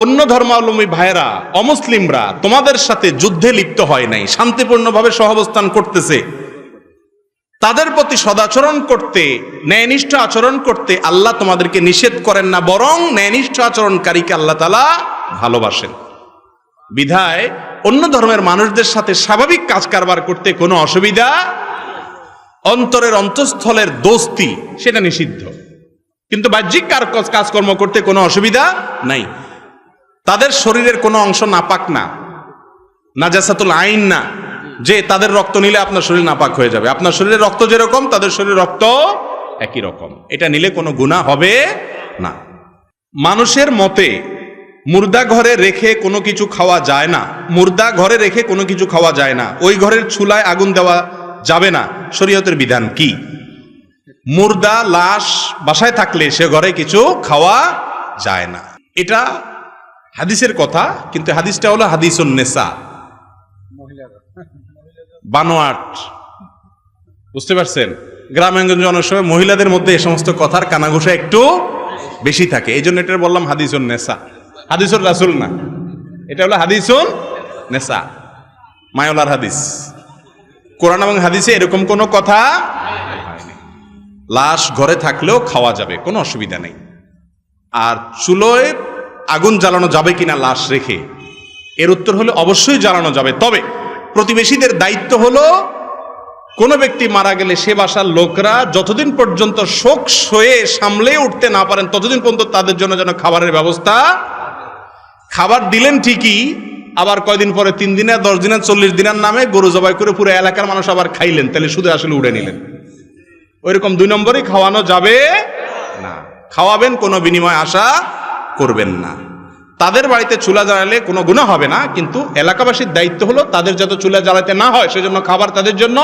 অন্য ধর্মাবলম্বী ভাইয়েরা, অমুসলিমরা তোমাদের সাথে যুদ্ধে লিপ্ত হয় নাই, শান্তিপূর্ণভাবে সহাবস্থান করতেছে, তাদের প্রতি সদাচরণ করতে, ন্যায়নিষ্ঠ আচরণ করতে আল্লাহ তোমাদেরকে নিষেধ করেন না, বরং ন্যায়নিষ্ঠ আচরণকারীকে আল্লাহ তাআলা ভালোবাসেন। বিধায় অন্য ধর্মের মানুষদের সাথে স্বাভাবিক কাজ কারবার করতে কোনো অসুবিধা, অন্তরের অন্তঃস্থলের দোস্তি সেটা নিষিদ্ধ, কিন্তু বাহ্যিক কাজকর্ম করতে কোনো অসুবিধা নাই। তাদের শরীরের কোনো অংশ নাপাক না, নাজাসাতুল আইন না, যে তাদের রক্ত নিলে আপনার শরীর নাপাক হয়ে যাবে। আপনার শরীরের রক্ত যেরকম তাদের শরীরের রক্ত একই রকম, এটা নিলে কোনো গুনাহ হবে না। মানুষের মতে মুর্দা ঘরে রেখে কোনো কিছু খাওয়া যায় না, মুর্দা ঘরে রেখে কোনো কিছু খাওয়া যায় না, ওই ঘরের চুলায় আগুন দেওয়া যাবে না, শরীয়তের বিধান কি? মুর্দা লাশ বাসায় থাকলে সে ঘরে কিছু খাওয়া যায় না, এটা হাদিসের কথা, কিন্তু হাদিসটা হলো হাদিসুন নেসা, বানোয়াট। বুঝতে পারছেন? গ্রামাঞ্চলে অনেক সময় মহিলাদের মধ্যে এই সমস্ত কথার কানাঘুষা একটু বেশি থাকে, এই জন্য এটা বললাম হাদিসুন নেসা, হাদিসুর রাসূল না, এটা হলো হাদিসুন নেসা, মায়োলার হাদিস। কোরআন এবং হাদিসে এরকম কোনো কথা হয়নি। লাশ ঘরে থাকলেও খাওয়া যাবে, কোনো অসুবিধা নেই। আর চুলোয় আগুন জ্বালানো যাবে কিনা লাশ রেখে, এর উত্তর হলো অবশ্যই জ্বালানো যাবে। তবে প্রতিবেশীদের দায়িত্ব হলো কোনো ব্যক্তি মারা গেলে সে বাসার লোকরা যতদিন পর্যন্ত শোক সয়ে সামলে উঠতে না পারেন ততদিন পর্যন্ত তাদের জন্য যেন খাবারের ব্যবস্থা, খাবার দিলেন ঠিকই, আবার কয়দিন পরে 3 দিনে 10 দিনে 40 দিনের নামে গরু জবাই করে পুরো এলাকার মানুষ আবার খাইলেন, তাহলে শুধু আসলে উড়ে নিলেন। ওইরকম 2 নম্বরই খাওয়ানো যাবে না। খাওয়াবেন, কোনো বিনিময় আশা করবেন না। তাদের বাড়িতে চুলা জ্বালালে কোনো গুনাহ হবে না, কিন্তু এলাকাবাসীর দায়িত্ব হলো তাদের যাতে চুলা জ্বালাতে না হয় সেজন্য খাবার তাদের জন্য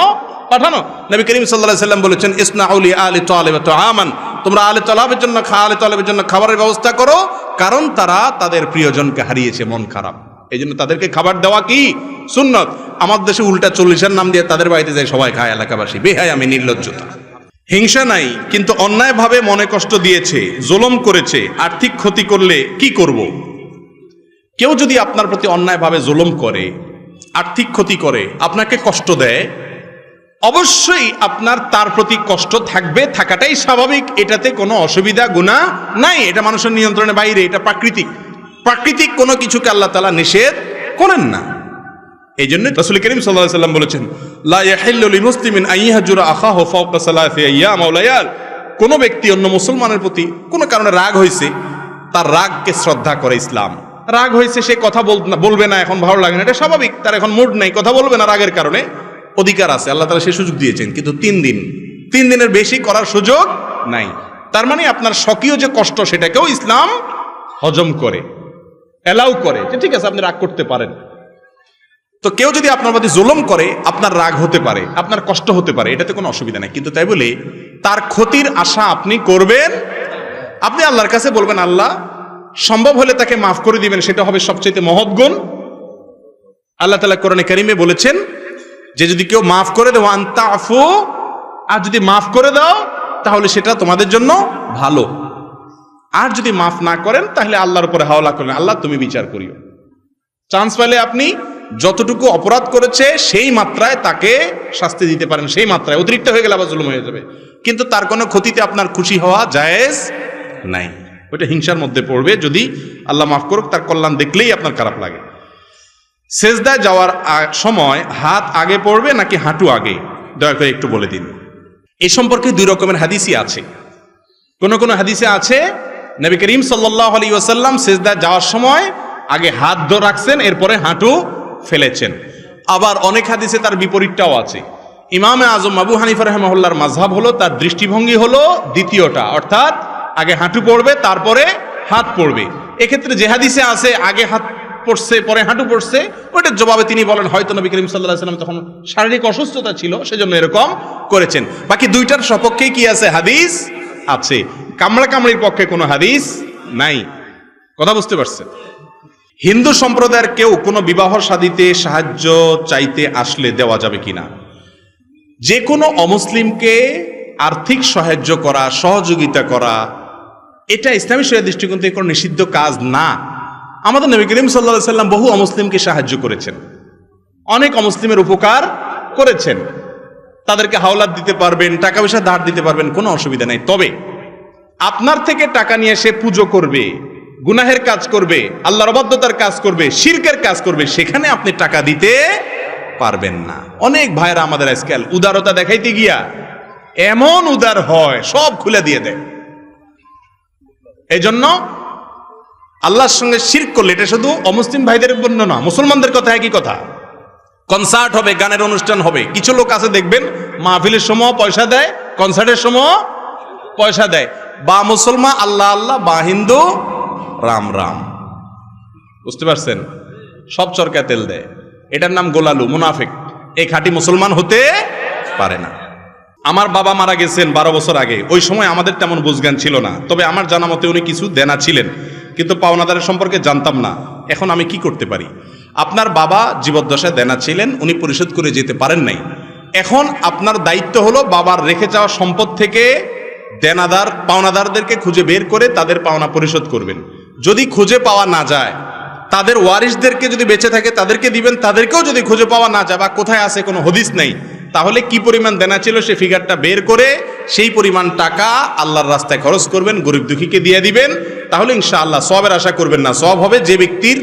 পাঠানো। নবী করিম সাল্লাল্লাহু আলাইহি ওয়াসাল্লাম বলেছেন, ইসনাউ লি আলি তালিব তাআমান, তোমরা আলে তালেবের জন্য খাবারের ব্যবস্থা করো, কারণ তারা তাদের প্রিয়জনকে হারিয়েছে, মন খারাপ, এই জন্য তাদেরকে খাবার দেওয়া কি সুন্নত। আমাদের দেশে উল্টা 40-এর নাম দিয়ে তাদের বাড়িতে যায় সবাই খায়, এলাকাবাসী বেহায়ামি, নির্লজ্জতা। হিংসা নাই, কিন্তু অন্যায়ভাবে মনে কষ্ট দিয়েছে, জুলুম করেছে, আর্থিক ক্ষতি করলে কি করব? কেউ যদি আপনার প্রতি অন্যায়ভাবে জুলুম করে, আর্থিক ক্ষতি করে, আপনাকে কষ্ট দেয়, অবশ্যই আপনার তার প্রতি কষ্ট থাকবে, থাকাটাই স্বাভাবিক, এটাতে কোনো অসুবিধা গুনাহ নাই, এটা মানুষের নিয়ন্ত্রণের বাইরে, এটা প্রাকৃতিক কোনো কিছুকে আল্লাহ তাআলা নিষেধ করেন না। এই জন্য রাসূল করিম সাল্লাল্লাহু আলাইহি ওয়াসাল্লাম বলেছেন, লা ইয়াহিল্লু লিমুসলিমিন আন ইয়াহজুরা আখাহু ফাওকা সালাসি আইয়াম ওয়া লায়াল, কোন ব্যক্তি অন্য মুসলমানের প্রতি কোনো কারণে রাগ হয়েছে, তার রাগকে শ্রদ্ধা করে ইসলাম। রাগ হয়েছে, সে কথা বলবে না, এখন ভালো লাগে না, এটা স্বাভাবিক, তার এখন মুড নেই, কথা বলবে না, রাগের কারণে অধিকার আছে, আল্লাহ তাআলা সে সুযোগ দিয়েছেন, কিন্তু 3 দিনের বেশি করার সুযোগ নাই। তার মানে আপনার স্বকীয় যে কষ্ট সেটাকেও ইসলাম হজম করে, এলাউ করে, যে ঠিক আছে আপনি রাগ করতে পারেন। তো কেউ যদি আপনার প্রতি জুলুম করে, আপনার রাগ হতে পারে, আপনার কষ্ট হতে পারে, এটাতে কোনো অসুবিধা নেই, কিন্তু তাই বলে তার ক্ষতির আশা আপনি করবেন। আপনি আল্লাহর কাছে বলবেন, আল্লাহ সম্ভব হলে তাকে মাফ করে দিবেন, সেটা হবে সবচেয়ে মহৎ গুণ। আল্লাহ তাআলা কোরআনে কারিমে বলেছেন যে যদি কেউ মাফ করে দেও আনতা আফু, আর যদি মাফ করে দাও তাহলে সেটা তোমাদের জন্য ভালো, আর যদি মাফ না করেন তাহলে আল্লাহর উপরে হাওলা করেন, আল্লাহ তুমি বিচার করিও। চান্স পেলে আপনি যতটুকু অপরাধ করেছে সেই মাত্রায় তাকে শাস্তি দিতে পারেন, সেই মাত্রায়, অতিরিক্ত হয়ে গেলে আবার জুলুম হয়ে যাবে, কিন্তু তার কোনো ক্ষতিতে আপনার খুশি হওয়া জায়েজ নাই, ওইটা হিংসার মধ্যে পড়বে। যদি আল্লাহ মাফ করুক, তার কল্যাণ দেখলেই আপনার খারাপ লাগে। সেজদায় যাওয়ার সময় হাত আগে পড়বে নাকি হাঁটু আগে, দয়া করে একটু বলে দিন। এই সম্পর্কে 2 রকমের হাদিসই আছে। কোন হাদিসে আছে নবী করিম সাল্লাল্লাহু আলাইহি ওয়াসাল্লাম সেজদায় যাওয়ার সময় আগে হাত ধরে রাখছেন, এরপরে হাঁটু ফেলেছেন। আবার অনেক হাদিসে তার বিপরীতটাও আছে। ইমামে আজম আবু হানিফা রাহিমাহুল্লাহর মাযহাব হলো, তার দৃষ্টিভঙ্গি হলো দ্বিতীয়টা, অর্থাৎ আগে হাঁটু পড়বে তারপরে হাত পড়বে। এক্ষেত্রে যে হাদিসে আছে আগে হাত পড়ছে পরে হাঁটু পড়ছে, ওইটার জবাবে তিনি বলেন হয়তো নবী করিম সাল্লাল্লাহু আলাইহি ওয়াসাল্লাম তখন শারীরিক অসুস্থতা ছিল, সেজন্য এরকম করেছেন। বাকি 2টার সপক্ষে কি আছে? হাদিস আছে। কামড়াকামড়ির পক্ষে কোনো হাদিস নাই। কথা বুঝতে পারছেন? হিন্দু সম্প্রদায়ের কেউ কোনো বিবাহ শাদীতে সাহায্য চাইতে আসলে দেওয়া যাবে কিনা? যে কোনো অমুসলিমকে আর্থিক সাহায্য করা, সহযোগিতা করা, এটা ইসলামী শরীয়তের দৃষ্টিকোণ থেকে কোনো নিষিদ্ধ কাজ না। আমাদের নবী করিম সাল্লাল্লাহু আলাইহি সাল্লাম বহু অমুসলিমকে সাহায্য করেছেন, অনেক অমুসলিমের উপকার করেছেন, তাদেরকে হাওলাত দিতে পারবেন, টাকা পয়সা ধার দিতে পারবেন, কোনো অসুবিধা নাই। তবে আপনার থেকে টাকা নিয়ে সে পুজো করবে, গুনাহের কাজ করবে, আল্লাহর অবাধ্যতার কাজ করবে, শিরকের কাজ করবে, সেখানে আপনি টাকা দিতে পারবেন না। অনেক ভাইরা আমাদের আজকাল উদারতা দেখাইতে গিয়া এমন উদার হয়, সব খুলে দিয়ে দেয়। এই জন্য আল্লাহর সঙ্গে শিরক করলে, এটা শুধু অমুসলিম ভাইদের জন্য না, মুসলমানদের কথা একই কথা। কনসার্ট হবে, গানের অনুষ্ঠান হবে, কিছু লোক আছে দেখবেন মাহফিলের সময় পয়সা দেয়, কনসার্টের সময় পয়সা দেয়। বা মুসলমান আল্লাহ আল্লাহ, বা হিন্দু রাম রাম। বুঝতে পারছেন? সব চরকা তেল দেয়, এটার নাম গোলালু, মুনাফিক। এই খাঁটি মুসলমান হতে পারে না। আমার বাবা মারা গেছেন 12 বছর আগে, ওই সময় আমাদের তেমন বুঝজ্ঞান ছিল না। তবে আমার জানা মতে উনি কিছু দেনা ছিলেন, কিন্তু পাওনাদারের সম্পর্কে জানতাম না। এখন আমি কি করতে পারি? আপনার বাবা জীবদ্দশায় দেনা ছিলেন, উনি পরিশোধ করে যেতে পারেন নাই। এখন আপনার দায়িত্ব হলো বাবার রেখে যাওয়া সম্পদ থেকে দেনাদার পাওনাদারদেরকে খুঁজে বের করে তাদের পাওনা পরিশোধ করবেন। যদি খুঁজে পাওয়া না যায়, তাদের ওয়ারিসদেরকে যদি বেঁচে থাকে তাদেরকে দিবেন, তাদেরকেও যদি খুঁজে পাওয়া না যায় বা কোথায় আছে কোনো হদিস নেই, তাহলে কি পরিমাণ দেনা ছিল সে ফিগারটা বের করে সেই পরিমাণ টাকা আল্লাহর রাস্তায় খরচ করবেন, গরিব দুঃখীকে দিয়ে দিবেন। তাহলে ইনশাআল্লাহ সওয়াবের আশা করবেন না, সওয়াব হবে যে ব্যক্তির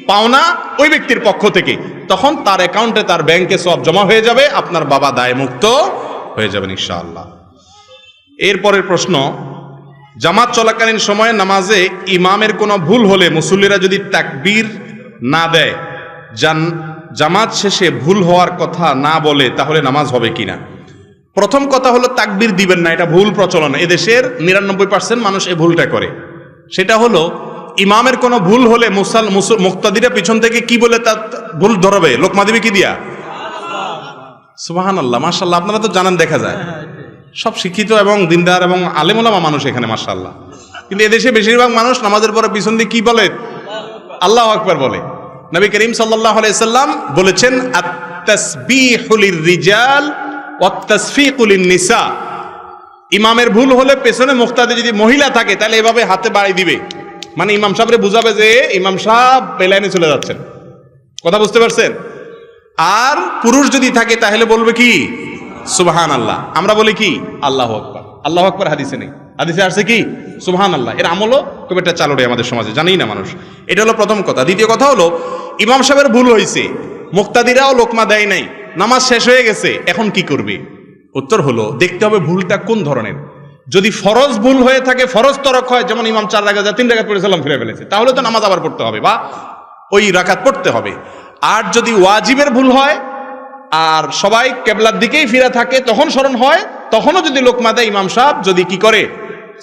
পাওনা ওই ব্যক্তির পক্ষ থেকে। তখন তার অ্যাকাউন্টে, তার ব্যাংকে সওয়াব জমা হয়ে যাবে, আপনার বাবা দায়মুক্ত হয়ে যাবেন ইনশাআল্লাহ। এরপরের প্রশ্ন, জামাত চলাকালীন সময়ে নামাজে ইমামের কোনো ভুল হলে মুসল্লিরা যদি তাকবীর না দেয়, জামাত শেষে ভুল হওয়ার কথা না বলে, তাহলে নামাজ হবে কিনা? প্রথম কথা হলো তাকবীর দিবেন না, এটা ভুল প্রচলন। এদেশের 99% মানুষ এই ভুলটা করে। সেটা হলো ইমামের কোনো ভুল হলে মুক্তাদিরা পিছন থেকে কি বলে তার ভুল ধরবে? লোকমা দিবে কি দিয়া? সুবহানাল্লাহ, মাশাআল্লাহ। আপনারা তো জানেন, দেখা যায় সব শিক্ষিত এবং দিনদার এবং আলেম ওলামা মানুষ এখানে, মাশাআল্লাহ। কিন্তু এদেশে বেশিরভাগ মানুষ নামাজের পরে পিছন দিয়ে কি বলে? আল্লাহু আকবার বলে। নবী করিম সাল্লাল্লাহু আলাইহি সাল্লাম বলেছেন, আত-তাসবিহু লির-রিজাল ওয়াত-তাসফীকু লিন-নিসা। ইমামের ভুল হলে পেছনে মুক্তাদি যদি মহিলা থাকে তাহলে এভাবে হাতে বাড়ি দিবে, মানে ইমাম সাহেবরে বুঝাবে যে ইমাম সাহেব বেলাইনে চলে যাচ্ছেন। কথা বুঝতে পারছেন? আর পুরুষ যদি থাকে তাহলে বলবে কি? সুবহানাল্লাহ। আমরা বলি কি? আল্লাহু আকবার। আল্লাহু আকবার হাদিসে নেই, হাদিসে আসছে কি? সুবহানাল্লাহ। এর আমলও খুব একটা চালু নেই আমাদের সমাজে, জানেই না মানুষ। এটা হলো প্রথম কথা। দ্বিতীয় কথা হলো, ইমাম সাহেবের ভুল হয়েছে, মুক্তাদিরাও লোকমা দেয় নাই, নামাজ শেষ হয়ে গেছে, এখন কি করবে? উত্তর হলো, দেখতে হবে ভুলটা কোন ধরনের। যদি ফরজ ভুল হয়ে থাকে, ফরজ তরক হয়, যেমন ইমাম 4 রাকাত 3 রাকাত পড়ে সালাম ফিরে ফেলেছে, তাহলে তো নামাজ আবার পড়তে হবে বা ওই রাকাত পড়তে হবে। আর যদি ওয়াজিবের ভুল হয় আর সবাই কেবলার দিকেই ফিরে থাকে, তখন স্মরণ হয়, তখনও যদি লোকমা দেয় ইমাম সাহেব, যদি কি করে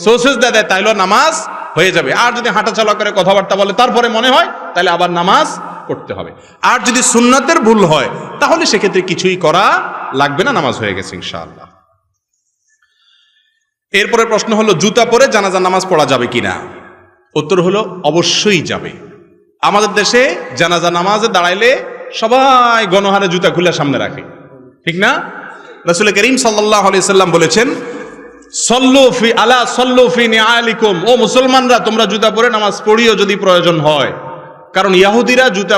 সুজদা দেয়, তাহলে নামাজ হয়ে যাবে। আর যদি হাঁটাচলা করে, কথাবার্তা বলে, তারপরে মনে হয়, তাহলে আবার নামাজ পড়তে হবে। আর যদি সুন্নাতের ভুল হয় তাহলে সেক্ষেত্রে কিছুই করা লাগবে না, নামাজ হয়ে গেছে ইনশাআল্লাহ। এরপরে প্রশ্ন হলো, জুতা পরে জানাজা নামাজ পড়া যাবে কিনা? উত্তর হলো, অবশ্যই যাবে। আমাদের দেশে জানাজা নামাজে দাঁড়াইলে সবাই গণহারে জুতা খুলে সামনে রাখে, ঠিক না? রাসূল করিম সাল্লাল্লাহু আলাইহি সাল্লাম বলেছেন, সল্লু ফি নিআলিকুম, ও মুসলমানরা তোমরা জুতা পরে নামাজ পড়িও যদি প্রয়োজন হয়। কারণ ইহুদিরা জুতা